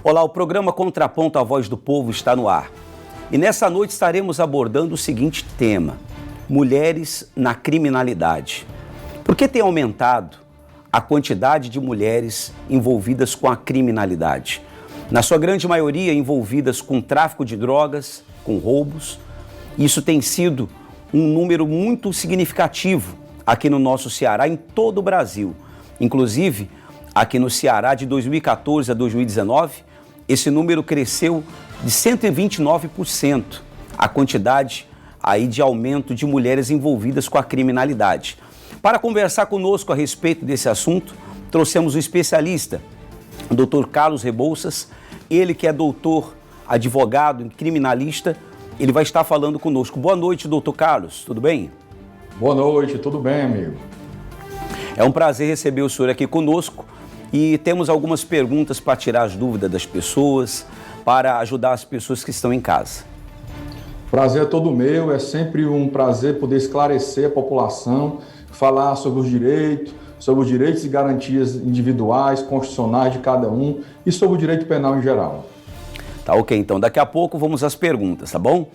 Olá, o programa Contraponto à Voz do Povo está no ar. E nessa noite estaremos abordando o seguinte tema: mulheres na criminalidade. Por que tem aumentado a quantidade de mulheres envolvidas com a criminalidade? Na sua grande maioria envolvidas com tráfico de drogas, com roubos. Isso tem sido um número muito significativo aqui no nosso Ceará, em todo o Brasil. Inclusive, aqui no Ceará, de 2014 a 2019, esse número cresceu de 129%, a quantidade aí de aumento de mulheres envolvidas com a criminalidade. Para conversar conosco a respeito desse assunto, trouxemos um especialista, o Dr. Carlos Rebouças, ele que é doutor, advogado, criminalista, ele vai estar falando conosco. Boa noite, doutor Carlos, tudo bem? Boa noite, tudo bem, amigo? É um prazer receber o senhor aqui conosco. E temos algumas perguntas para tirar as dúvidas das pessoas, para ajudar as pessoas que estão em casa. Prazer é todo meu, é sempre um prazer poder esclarecer a população, falar sobre os direitos e garantias individuais, constitucionais de cada um e sobre o direito penal em geral. Tá ok, então daqui a pouco vamos às perguntas, tá bom?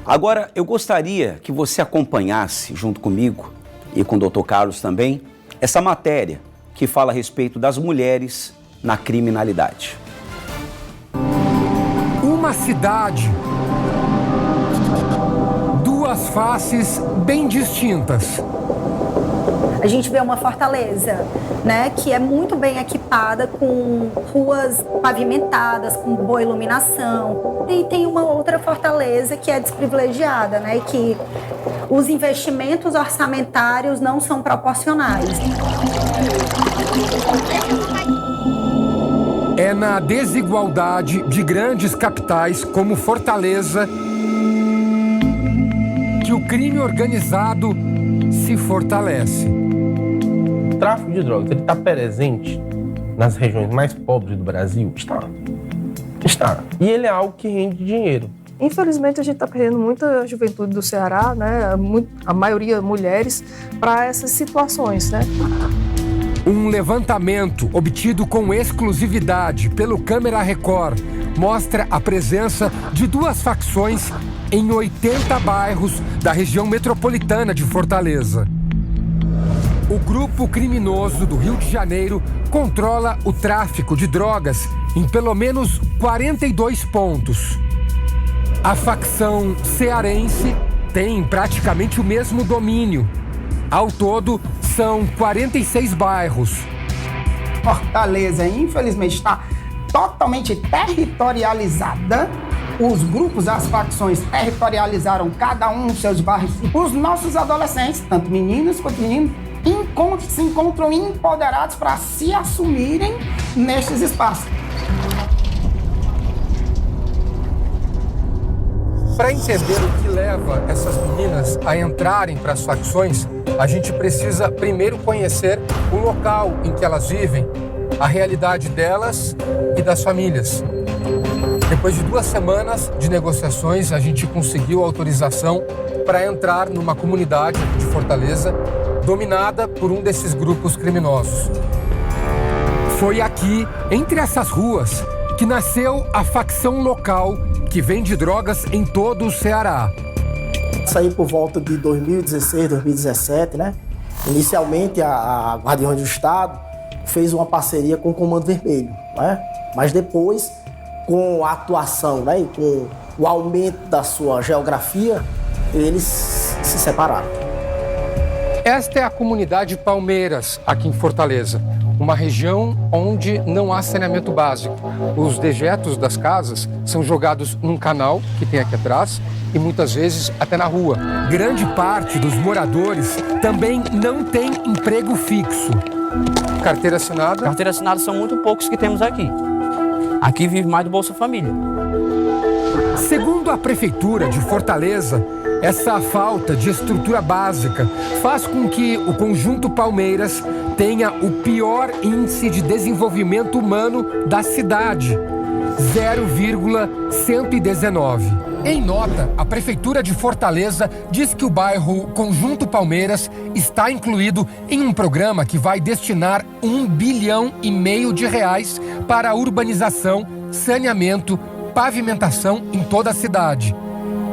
Agora, eu gostaria que você acompanhasse junto comigo e com o Dr. Carlos também, essa matéria que fala a respeito das mulheres na criminalidade. Uma cidade, duas faces bem distintas. A gente vê uma fortaleza, né, que é muito bem equipada com ruas pavimentadas, com boa iluminação. E tem uma outra fortaleza que é desprivilegiada, né, que os investimentos orçamentários não são proporcionais. É na desigualdade de grandes capitais como Fortaleza que o crime organizado se fortalece. O tráfico de drogas, ele está presente nas regiões mais pobres do Brasil? Está. E ele é algo que rende dinheiro. Infelizmente, a gente está perdendo muita juventude do Ceará, né? A maioria mulheres, para essas situações, né? Um levantamento obtido com exclusividade pelo Câmera Record mostra a presença de duas facções em 80 bairros da região metropolitana de Fortaleza. O grupo criminoso do Rio de Janeiro controla o tráfico de drogas em pelo menos 42 pontos. A facção cearense tem praticamente o mesmo domínio. Ao todo, são 46 bairros. Fortaleza, infelizmente, está totalmente territorializada. Os grupos, as facções territorializaram cada um os seus bairros. Os nossos adolescentes, tanto meninas quanto meninos, se encontram empoderados para se assumirem nestes espaços. Para entender o que leva essas meninas a entrarem para as facções, a gente precisa primeiro conhecer o local em que elas vivem, a realidade delas e das famílias. Depois de 2 semanas de negociações, a gente conseguiu autorização para entrar numa comunidade de Fortaleza dominada por um desses grupos criminosos. Foi aqui, entre essas ruas, que nasceu a facção local que vende drogas em todo o Ceará. Saí por volta de 2016, 2017, né? Inicialmente a Guardiões do Estado fez uma parceria com o Comando Vermelho, né? Mas depois, com a atuação, né, e com o aumento da sua geografia, eles se separaram. Esta é a comunidade Palmeiras, aqui em Fortaleza. Uma região onde não há saneamento básico. Os dejetos das casas são jogados num canal que tem aqui atrás e muitas vezes até na rua. Grande parte dos moradores também não tem emprego fixo. Carteira assinada? Carteira assinada são muito poucos que temos aqui. Aqui vive mais do Bolsa Família. Segundo a Prefeitura de Fortaleza, essa falta de estrutura básica faz com que o Conjunto Palmeiras tenha o pior índice de desenvolvimento humano da cidade, 0,119. Em nota, a Prefeitura de Fortaleza diz que o bairro Conjunto Palmeiras está incluído em um programa que vai destinar R$1,5 bilhão de reais para a urbanização, saneamento, pavimentação em toda a cidade.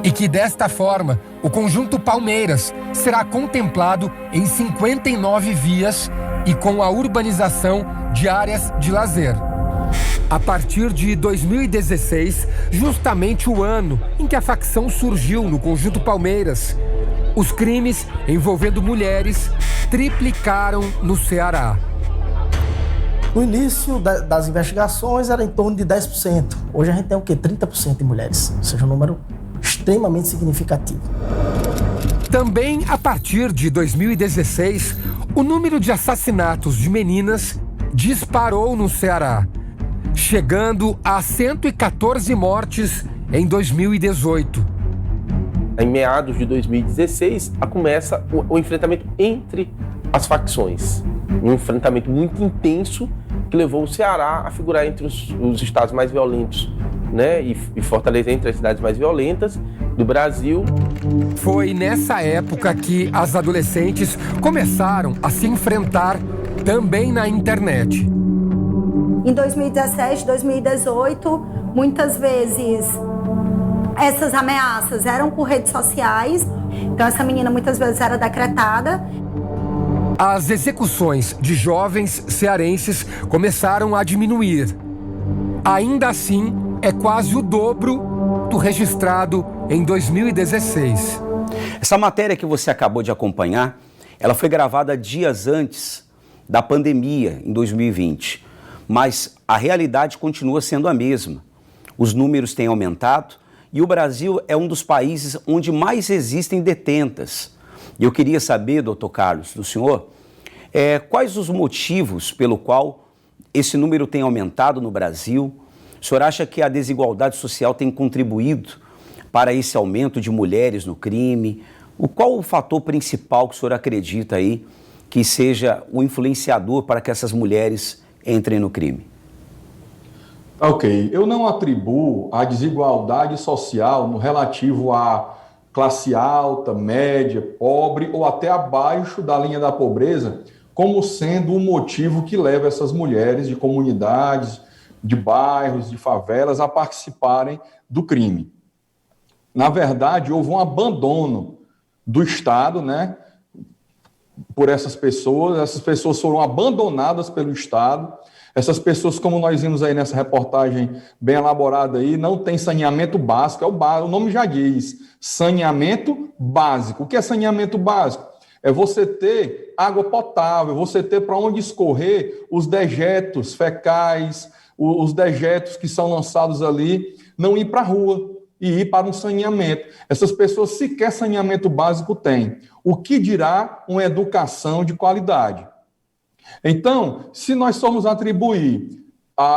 E que, desta forma, o Conjunto Palmeiras será contemplado em 59 vias e com a urbanização de áreas de lazer. A partir de 2016, justamente o ano em que a facção surgiu no Conjunto Palmeiras, os crimes envolvendo mulheres triplicaram no Ceará. No início das investigações era em torno de 10%. Hoje a gente tem o quê? 30% de mulheres. Ou seja, um número extremamente significativo. Também a partir de 2016, o número de assassinatos de meninas disparou no Ceará, chegando a 114 mortes em 2018. Em meados de 2016, começa o enfrentamento entre as facções. Um enfrentamento muito intenso que levou o Ceará a figurar entre os estados mais violentos, né? E Fortaleza entre as cidades mais violentas do Brasil. Foi nessa época que as adolescentes começaram a se enfrentar também na internet. Em 2017, 2018, muitas vezes essas ameaças eram por redes sociais. Então essa menina muitas vezes era decretada. As execuções de jovens cearenses começaram a diminuir. Ainda assim, é quase o dobro do registrado em 2016. Essa matéria que você acabou de acompanhar, ela foi gravada dias antes da pandemia, em 2020. Mas a realidade continua sendo a mesma. Os números têm aumentado e o Brasil é um dos países onde mais existem detentas. E eu queria saber, doutor Carlos, do senhor, quais os motivos pelo qual esse número tem aumentado no Brasil? O senhor acha que a desigualdade social tem contribuído para esse aumento de mulheres no crime? Qual o fator principal que o senhor acredita aí que seja o influenciador para que essas mulheres entrem no crime? Ok, eu não atribuo a desigualdade social no relativo à classe alta, média, pobre ou até abaixo da linha da pobreza como sendo o motivo que leva essas mulheres de comunidades, de bairros, de favelas a participarem do crime. Na verdade, houve um abandono do Estado, né, por essas pessoas foram abandonadas pelo Estado. Essas pessoas, como nós vimos aí nessa reportagem bem elaborada aí, não tem saneamento básico, o nome já diz, saneamento básico. O que é saneamento básico? É você ter água potável, você ter para onde escorrer os dejetos fecais, os dejetos que são lançados ali, não ir para a rua e ir para um saneamento. Essas pessoas sequer saneamento básico têm. O que dirá uma educação de qualidade? Então, se nós formos atribuir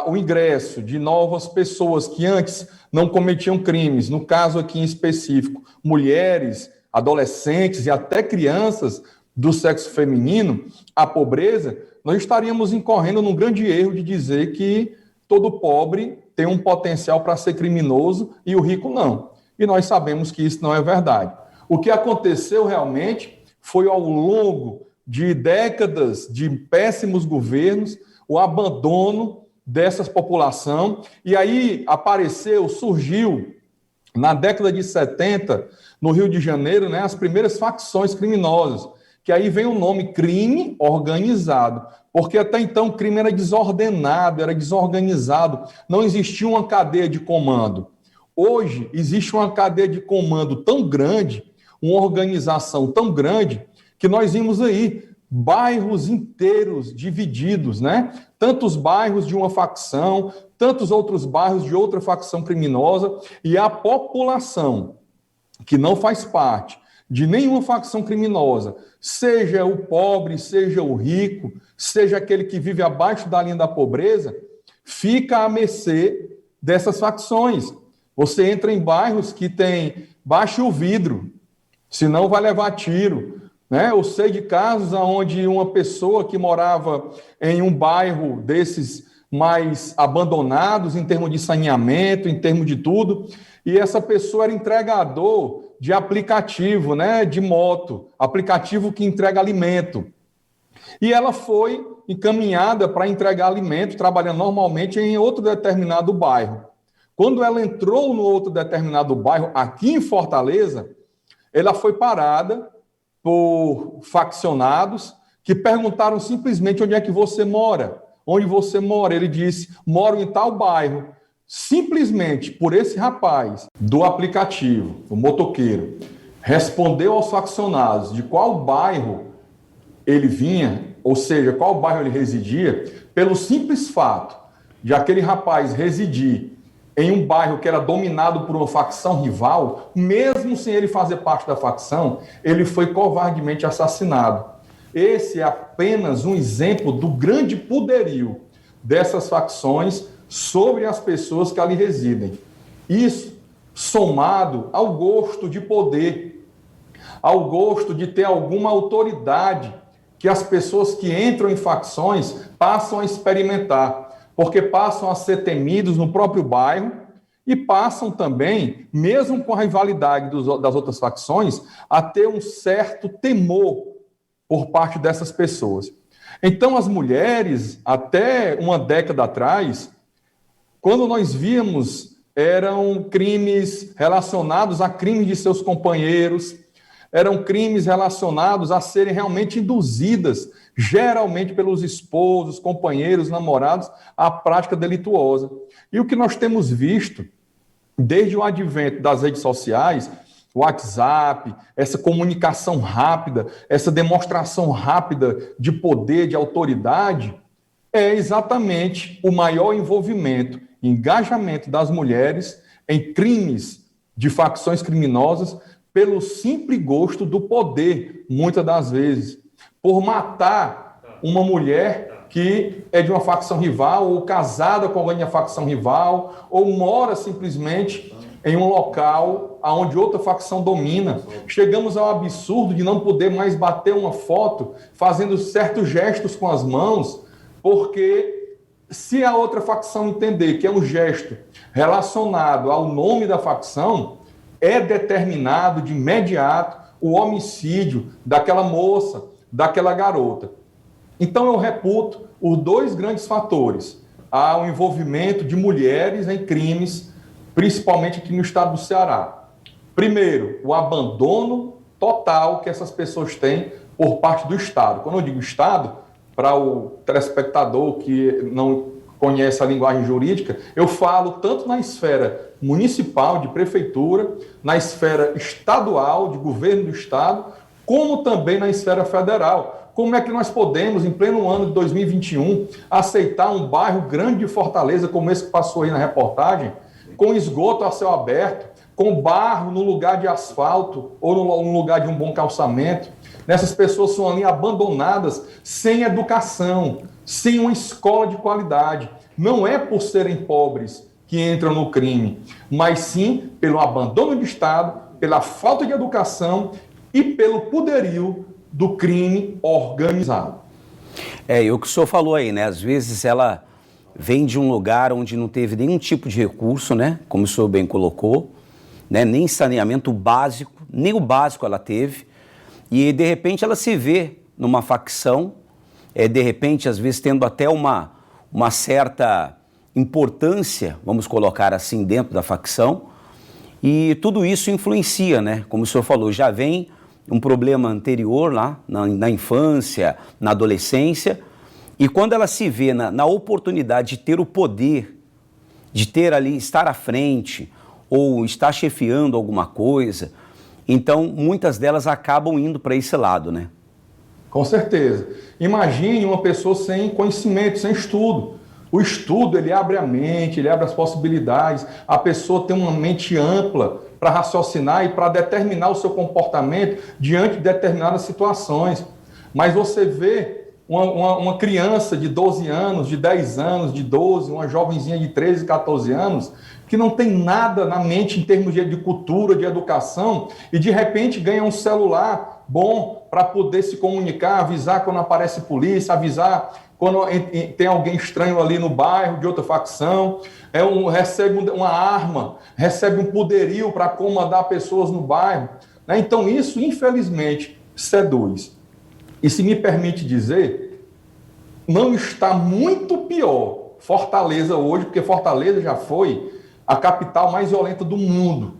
o ingresso de novas pessoas que antes não cometiam crimes, no caso aqui em específico, mulheres, adolescentes e até crianças do sexo feminino, à pobreza, nós estaríamos incorrendo num grande erro de dizer que todo pobre tem um potencial para ser criminoso e o rico não. E nós sabemos que isso não é verdade. O que aconteceu realmente foi ao longo de décadas de péssimos governos, o abandono dessa população, e aí surgiu, na década de 70, no Rio de Janeiro, né, as primeiras facções criminosas, que aí vem o nome crime organizado, porque até então o crime era desordenado, era desorganizado, não existia uma cadeia de comando. Hoje existe uma cadeia de comando tão grande, uma organização tão grande, que nós vimos aí bairros inteiros divididos, né? Tantos bairros de uma facção, tantos outros bairros de outra facção criminosa, e a população que não faz parte de nenhuma facção criminosa, seja o pobre, seja o rico, seja aquele que vive abaixo da linha da pobreza, fica à mercê dessas facções. Você entra em bairros que tem baixe o vidro, senão vai levar tiro. Eu sei de casos onde uma pessoa que morava em um bairro desses mais abandonados, em termos de saneamento, em termos de tudo, e essa pessoa era entregador de aplicativo, né, de moto, aplicativo que entrega alimento. E ela foi encaminhada para entregar alimento, trabalhando normalmente em outro determinado bairro. Quando ela entrou no outro determinado bairro, aqui em Fortaleza, ela foi parada por faccionados que perguntaram simplesmente onde é que você mora. Onde você mora? Ele disse, moro em tal bairro. Simplesmente por esse rapaz do aplicativo, o motoqueiro, respondeu aos faccionados de qual bairro ele vinha, ou seja, qual bairro ele residia, pelo simples fato de aquele rapaz residir em um bairro que era dominado por uma facção rival, mesmo sem ele fazer parte da facção, ele foi covardemente assassinado. Esse é apenas um exemplo do grande poderio dessas facções sobre as pessoas que ali residem. Isso somado ao gosto de poder, ao gosto de ter alguma autoridade que as pessoas que entram em facções passam a experimentar, porque passam a ser temidos no próprio bairro e passam também, mesmo com a rivalidade das outras facções, a ter um certo temor por parte dessas pessoas. Então, as mulheres, até uma década atrás, quando nós víamos, eram crimes relacionados a crimes de seus companheiros, eram crimes relacionados a serem realmente induzidas, geralmente pelos esposos, companheiros, namorados, à prática delituosa. E o que nós temos visto, desde o advento das redes sociais, o WhatsApp, essa comunicação rápida, essa demonstração rápida de poder, de autoridade, é exatamente o maior envolvimento, engajamento das mulheres em crimes de facções criminosas pelo simples gosto do poder, muitas das vezes, por matar uma mulher que é de uma facção rival, ou casada com alguém da facção rival, ou mora simplesmente em um local onde outra facção domina. Chegamos ao absurdo de não poder mais bater uma foto fazendo certos gestos com as mãos, porque se a outra facção entender que é um gesto relacionado ao nome da facção, é determinado de imediato o homicídio daquela moça, daquela garota. Então eu reputo os dois grandes fatores: o envolvimento de mulheres em crimes, principalmente aqui no estado do Ceará. Primeiro, o abandono total que essas pessoas têm por parte do Estado. Quando eu digo Estado, para o telespectador que não conhece a linguagem jurídica, eu falo tanto na esfera municipal, de prefeitura, na esfera estadual, de governo do Estado, como também na esfera federal. Como é que nós podemos, em pleno ano de 2021, aceitar um bairro grande de Fortaleza, como esse que passou aí na reportagem, com esgoto a céu aberto, com barro no lugar de asfalto ou no lugar de um bom calçamento? Essas pessoas são ali abandonadas, sem educação, sem uma escola de qualidade. Não é por serem pobres que entram no crime, mas sim pelo abandono do Estado, pela falta de educação e pelo poderio do crime organizado. E o que o senhor falou aí, né? Às vezes ela vem de um lugar onde não teve nenhum tipo de recurso, né? Como o senhor bem colocou, né? Nem saneamento básico, nem o básico ela teve. E de repente ela se vê numa facção, de repente às vezes tendo até uma certa importância, vamos colocar assim, dentro da facção. E tudo isso influencia, né? Como o senhor falou, já vem um problema anterior lá na infância, na adolescência, e quando ela se vê na oportunidade de ter o poder, de ter ali, estar à frente, ou estar chefiando alguma coisa, então muitas delas acabam indo para esse lado, né? Com certeza. Imagine uma pessoa sem conhecimento, sem estudo. O estudo, ele abre a mente, ele abre as possibilidades, a pessoa tem uma mente ampla para raciocinar e para determinar o seu comportamento diante de determinadas situações. Mas você vê uma criança de 12 anos, de 10 anos, de 12, uma jovenzinha de 13, 14 anos, que não tem nada na mente em termos de cultura, de educação, e de repente ganha um celular bom para poder se comunicar, avisar quando aparece polícia, avisar quando tem alguém estranho ali no bairro, de outra facção, recebe uma arma, recebe um poderio para comandar pessoas no bairro. Né? Então isso, infelizmente, seduz. E se me permite dizer, não está muito pior Fortaleza hoje, porque Fortaleza já foi a capital mais violenta do mundo,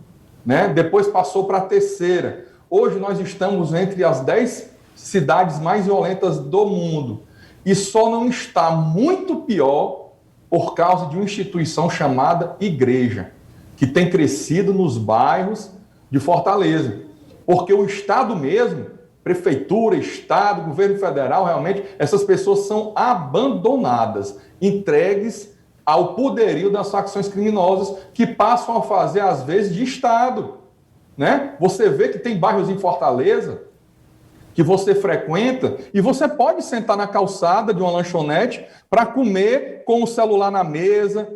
né? Depois passou para a terceira. Hoje nós estamos entre as 10 cidades mais violentas do mundo. E só não está muito pior por causa de uma instituição chamada igreja, que tem crescido nos bairros de Fortaleza. Porque o Estado mesmo, prefeitura, Estado, governo federal, realmente, essas pessoas são abandonadas, entregues ao poderio das facções criminosas que passam a fazer, às vezes, de Estado. Né? Você vê que tem bairros em Fortaleza que você frequenta e você pode sentar na calçada de uma lanchonete para comer com o celular na mesa,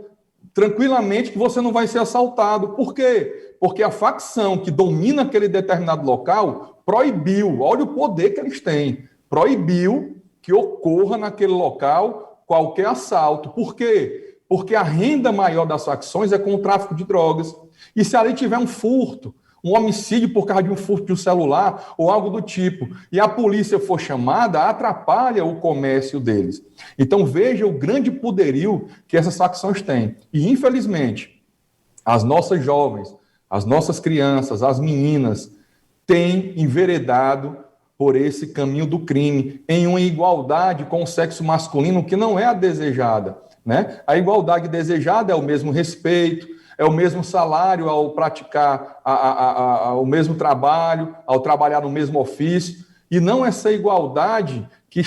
tranquilamente, que você não vai ser assaltado. Por quê? Porque a facção que domina aquele determinado local proibiu, olha o poder que eles têm, proibiu que ocorra naquele local qualquer assalto. Por quê? Porque a renda maior das facções é com o tráfico de drogas. E se ali tiver um furto, um homicídio por causa de um furto de um celular ou algo do tipo, e a polícia for chamada, atrapalha o comércio deles. Então veja o grande poderio que essas facções têm. E infelizmente, as nossas jovens, as nossas crianças, as meninas, têm enveredado por esse caminho do crime, em uma igualdade com o sexo masculino que não é a desejada. Né? A igualdade desejada é o mesmo respeito, é o mesmo salário ao praticar o mesmo trabalho, ao trabalhar no mesmo ofício, e não essa igualdade que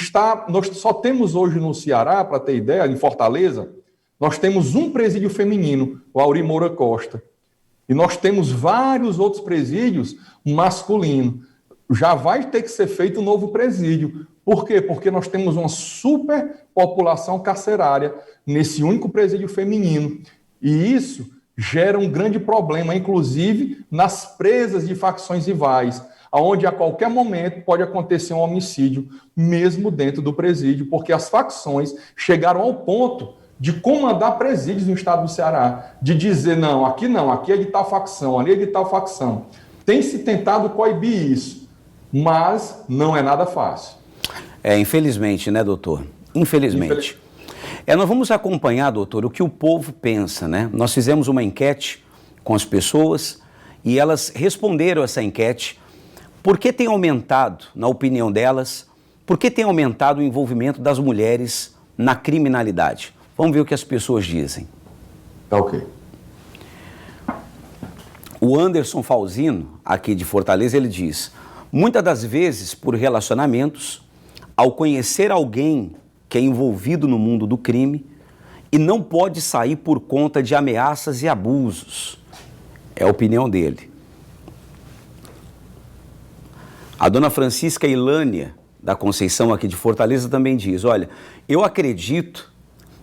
nós só temos hoje no Ceará, para ter ideia, em Fortaleza, nós temos um presídio feminino, o Auri Moura Costa, e nós temos vários outros presídios masculinos. Já vai ter que ser feito um novo presídio. Por quê? Porque nós temos uma superpopulação carcerária nesse único presídio feminino. E isso gera um grande problema, inclusive nas presas de facções rivais, onde a qualquer momento pode acontecer um homicídio, mesmo dentro do presídio, porque as facções chegaram ao ponto de comandar presídios no estado do Ceará, de dizer, não, aqui é de tal facção, ali é de tal facção. Tem se tentado coibir isso, mas não é nada fácil. Infelizmente, né, doutor? Infelizmente. Nós vamos acompanhar, doutor, o que o povo pensa, né? Nós fizemos uma enquete com as pessoas e elas responderam essa enquete. Por que tem aumentado, na opinião delas, por que tem aumentado o envolvimento das mulheres na criminalidade? Vamos ver o que as pessoas dizem. Tá ok. O Anderson Falzino, aqui de Fortaleza, ele diz: muitas das vezes, por relacionamentos, ao conhecer alguém que é envolvido no mundo do crime e não pode sair por conta de ameaças e abusos. É a opinião dele. A dona Francisca Ilânia, da Conceição, aqui de Fortaleza, também diz: olha, eu acredito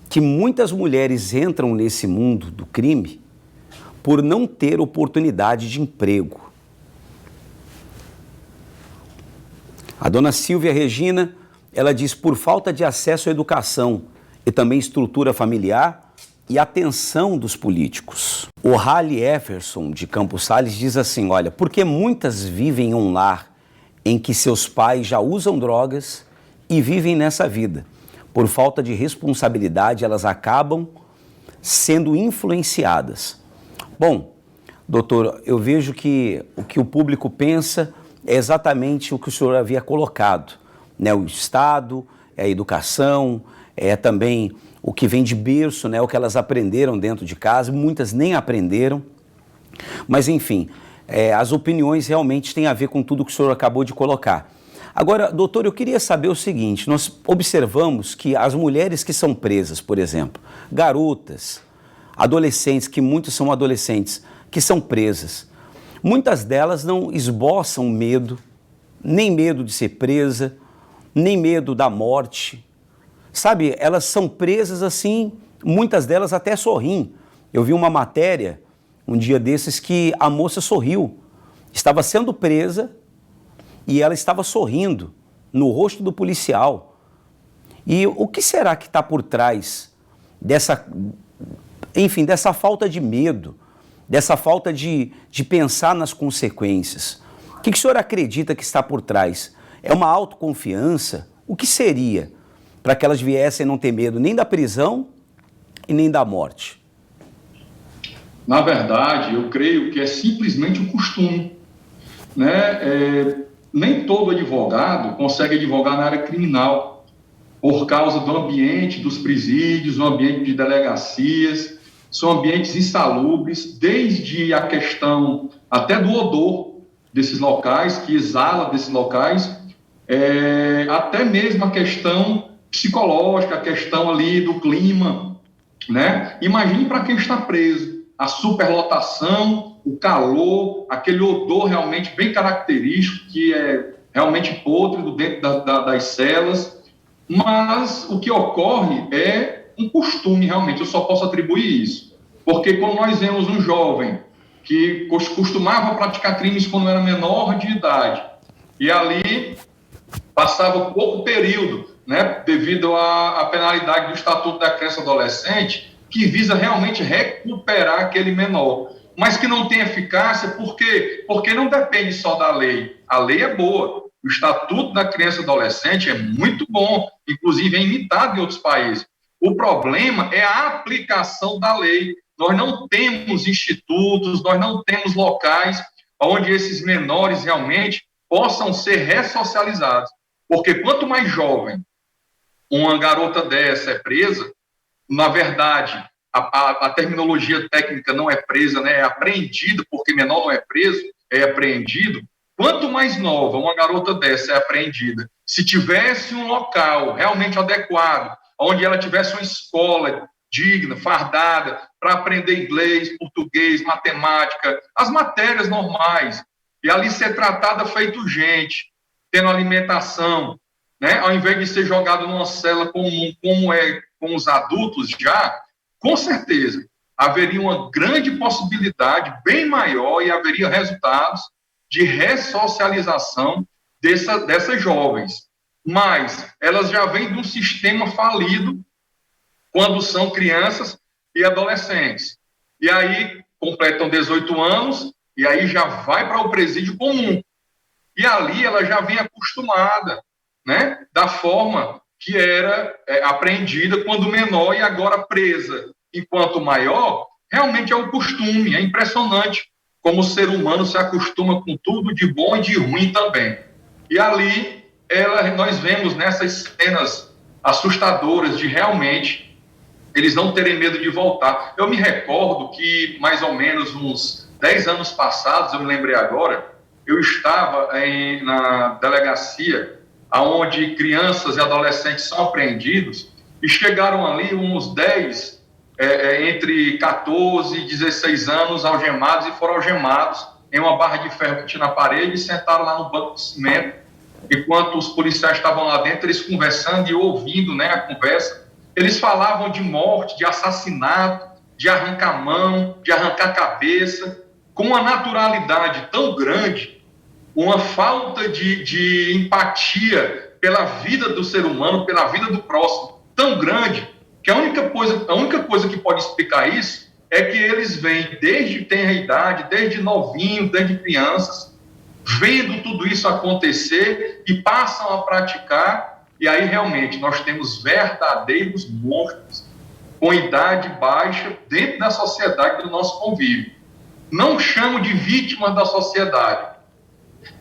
que muitas mulheres entram nesse mundo do crime por não ter oportunidade de emprego. A dona Silvia Regina, ela diz: por falta de acesso à educação e também estrutura familiar e atenção dos políticos. O Halley Efferson, de Campos Sales, diz assim: olha, porque muitas vivem em um lar em que seus pais já usam drogas e vivem nessa vida. Por falta de responsabilidade, elas acabam sendo influenciadas. Bom, doutor, eu vejo que o que o público pensa é exatamente o que o senhor havia colocado, né? O Estado, a educação, também o que vem de berço, né? O que elas aprenderam dentro de casa, muitas nem aprenderam. Mas, enfim, as opiniões realmente têm a ver com tudo que o senhor acabou de colocar. Agora, doutor, eu queria saber o seguinte: nós observamos que as mulheres que são presas, por exemplo, garotas, adolescentes, que muitos são adolescentes, que são presas, muitas delas não esboçam medo, nem medo de ser presa, nem medo da morte. Sabe, elas são presas assim, muitas delas até sorriem. Eu vi uma matéria, um dia desses, que a moça sorriu. Estava sendo presa e ela estava sorrindo no rosto do policial. E o que será que está por trás dessa falta de medo, dessa falta de pensar nas consequências? O que o senhor acredita que está por trás? É uma autoconfiança? O que seria para que elas viessem a não ter medo nem da prisão e nem da morte? Na verdade, eu creio que é simplesmente o costume, né? Nem todo advogado consegue advogar na área criminal por causa do ambiente dos presídios, do ambiente de delegacias, são ambientes insalubres, desde a questão até do odor desses locais, que exala desses locais, até mesmo a questão psicológica, a questão ali do clima, né? Imagine para quem está preso, a superlotação, o calor, aquele odor realmente bem característico, que é realmente pôtrido dentro das celas, mas o que ocorre é um costume realmente, eu só posso atribuir isso, porque quando nós vemos um jovem que costumava praticar crimes quando era menor de idade, e ali passava pouco período, né, devido à penalidade do Estatuto da Criança e Adolescente, que visa realmente recuperar aquele menor, mas que não tem eficácia, por quê? Porque não depende só da lei. A lei é boa, o Estatuto da Criança e Adolescente é muito bom, inclusive é imitado em outros países. O problema é a aplicação da lei. Nós não temos institutos, nós não temos locais onde esses menores realmente possam ser ressocializados. Porque quanto mais jovem uma garota dessa é presa, na verdade, a terminologia técnica não é presa, né? É apreendida, porque menor não é preso, é apreendido. Quanto mais nova uma garota dessa é apreendida, se tivesse um local realmente adequado, onde ela tivesse uma escola digna, fardada, para aprender inglês, português, matemática, as matérias normais, e ali ser tratada feito gente, tendo alimentação, né? Ao invés de ser jogado numa cela comum, como é com os adultos já, com certeza haveria uma grande possibilidade, bem maior, e haveria resultados de ressocialização dessas jovens. Mas elas já vêm de um sistema falido quando são crianças e adolescentes. E aí completam 18 anos e aí já vai para o presídio comum. E ali ela já vem acostumada, né, da forma que era apreendida quando menor e agora presa enquanto maior. Realmente é um costume, é impressionante como o ser humano se acostuma com tudo de bom e de ruim também. E ali nós vemos nessas cenas assustadoras de realmente eles não terem medo de voltar. Eu me recordo que mais ou menos uns 10 anos passados, eu me lembrei agora, eu estava na delegacia onde crianças e adolescentes são apreendidos, e chegaram ali uns 10, entre 14 e 16 anos, algemados, e foram algemados em uma barra de ferro que tinha na parede, e sentaram lá no banco de cimento, enquanto os policiais estavam lá dentro, eles conversando e ouvindo, né, a conversa. Eles falavam de morte, de assassinato, de arrancar mão, de arrancar cabeça, com uma naturalidade tão grande, uma falta de empatia pela vida do ser humano, pela vida do próximo, tão grande, que a única coisa que pode explicar isso é que eles vêm desde tenra idade, desde novinhos, desde crianças, vendo tudo isso acontecer e passam a praticar, e aí realmente nós temos verdadeiros monstros com idade baixa dentro da sociedade do nosso convívio. Não chamo de vítimas da sociedade,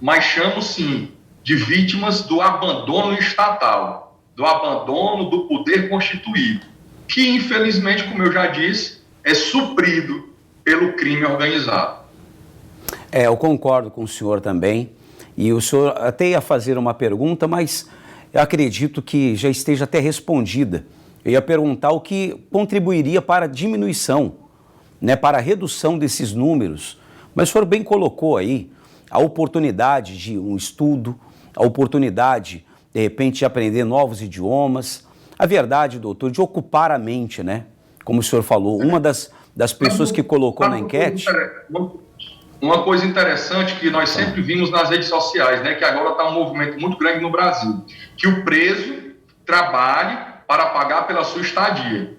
mas chamo sim de vítimas do abandono estatal, do abandono do poder constituído, que infelizmente, como eu já disse, é suprido pelo crime organizado. Eu concordo com o senhor também, e o senhor até ia fazer uma pergunta, mas eu acredito que já esteja até respondida. Eu ia perguntar o que contribuiria para a diminuição, né, para a redução desses números, mas o senhor bem colocou aí a oportunidade de um estudo, a oportunidade, de repente, de aprender novos idiomas, a verdade, doutor, de ocupar a mente, né? Como o senhor falou, uma das pessoas que colocou na enquete... Uma coisa interessante que nós sempre vimos nas redes sociais, né, que agora está um movimento muito grande no Brasil, que o preso trabalhe para pagar pela sua estadia.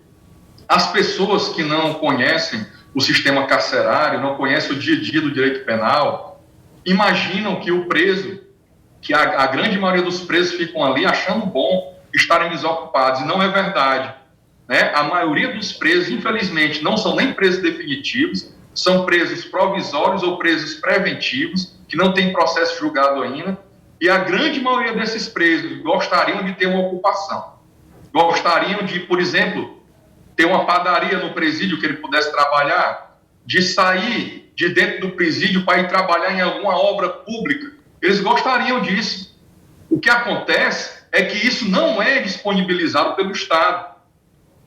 As pessoas que não conhecem o sistema carcerário, não conhecem o dia a dia do direito penal, imaginam que o preso, que a grande maioria dos presos ficam ali achando bom estarem desocupados, e não é verdade, né? A maioria dos presos, infelizmente, não são nem presos definitivos, são presos provisórios ou presos preventivos, que não têm processo julgado ainda, e a grande maioria desses presos gostariam de ter uma ocupação. Gostariam de, por exemplo, ter uma padaria no presídio que ele pudesse trabalhar, de sair de dentro do presídio para ir trabalhar em alguma obra pública. Eles gostariam disso. O que acontece é que isso não é disponibilizado pelo Estado.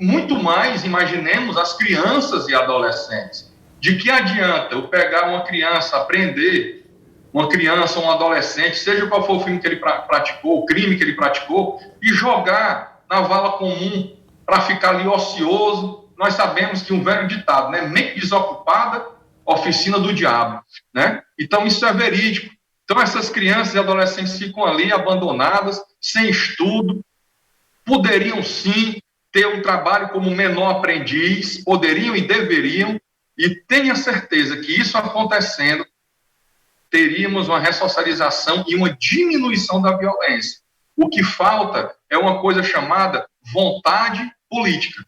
Muito mais, imaginemos, as crianças e adolescentes. De que adianta eu pegar uma criança, prender uma criança ou um adolescente, seja qual for o crime que ele praticou, o crime que ele praticou, e jogar na vala comum para ficar ali ocioso? Nós sabemos que um velho ditado, né? Mente desocupada, oficina do diabo, né? Então isso é verídico. Então essas crianças e adolescentes ficam ali abandonadas, sem estudo, poderiam sim ter um trabalho como menor aprendiz, poderiam e deveriam, e tenha certeza que isso acontecendo, teríamos uma ressocialização e uma diminuição da violência. O que falta é uma coisa chamada vontade política.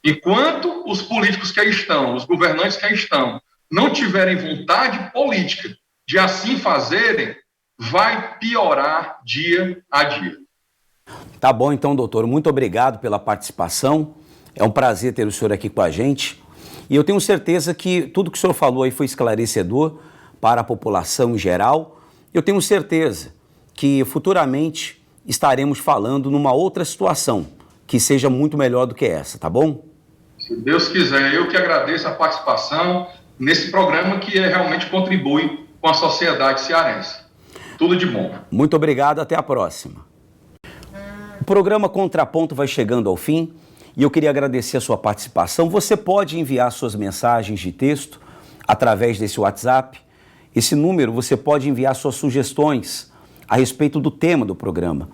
Enquanto os políticos que aí estão, os governantes que aí estão, não tiverem vontade política de assim fazerem, vai piorar dia a dia. Tá bom, então, doutor. Muito obrigado pela participação. É um prazer ter o senhor aqui com a gente. E eu tenho certeza que tudo que o senhor falou aí foi esclarecedor para a população em geral. Eu tenho certeza que futuramente estaremos falando numa outra situação que seja muito melhor do que essa, tá bom? Se Deus quiser, eu que agradeço a participação nesse programa que realmente contribui com a sociedade cearense. Tudo de bom. Muito obrigado, até a próxima. O programa Contraponto vai chegando ao fim e eu queria agradecer a sua participação. Você pode enviar suas mensagens de texto através desse WhatsApp. Esse número você pode enviar suas sugestões a respeito do tema do programa.